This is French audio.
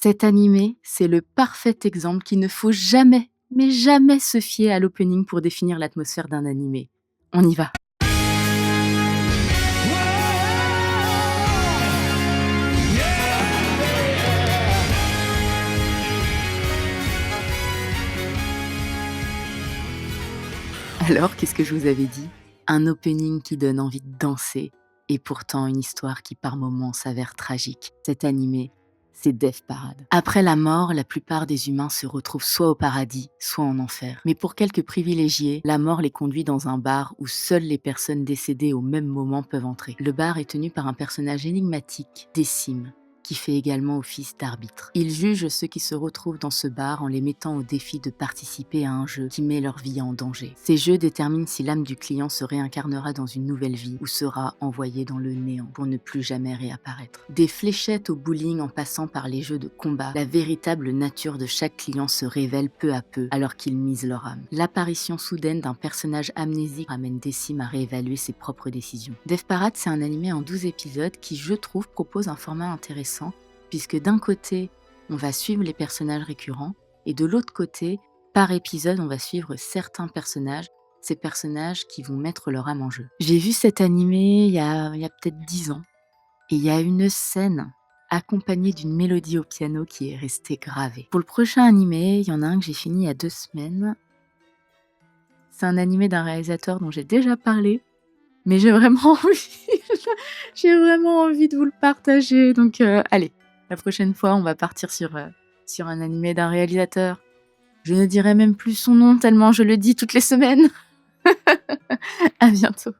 Cet animé, c'est le parfait exemple qu'il ne faut jamais, mais jamais se fier à l'opening pour définir l'atmosphère d'un animé. On y va. Alors, qu'est-ce que je vous avais dit? Un opening qui donne envie de danser et pourtant une histoire qui par moments s'avère tragique. Cet animé, c'est Death Parade. Après la mort, la plupart des humains se retrouvent soit au paradis, soit en enfer. Mais pour quelques privilégiés, la mort les conduit dans un bar où seules les personnes décédées au même moment peuvent entrer. Le bar est tenu par un personnage énigmatique, Décime, qui fait également office d'arbitre. Il juge ceux qui se retrouvent dans ce bar en les mettant au défi de participer à un jeu qui met leur vie en danger. Ces jeux déterminent si l'âme du client se réincarnera dans une nouvelle vie ou sera envoyée dans le néant pour ne plus jamais réapparaître. Des fléchettes au bowling en passant par les jeux de combat, la véritable nature de chaque client se révèle peu à peu alors qu'ils misent leur âme. L'apparition soudaine d'un personnage amnésique amène Décime à réévaluer ses propres décisions. Death Parade, c'est un animé en 12 épisodes qui, je trouve, propose un format intéressant puisque d'un côté, on va suivre les personnages récurrents et de l'autre côté, par épisode, on va suivre certains personnages, ces personnages qui vont mettre leur âme en jeu. J'ai vu cet animé il y a peut-être 10 ans et il y a une scène accompagnée d'une mélodie au piano qui est restée gravée. Pour le prochain animé, il y en a un que j'ai fini il y a 2 semaines. C'est un animé d'un réalisateur dont j'ai déjà parlé, mais j'ai vraiment envie de vous le partager. Donc, allez, la prochaine fois, on va partir sur un animé d'un réalisateur. Je ne dirai même plus son nom tellement je le dis toutes les semaines. À bientôt.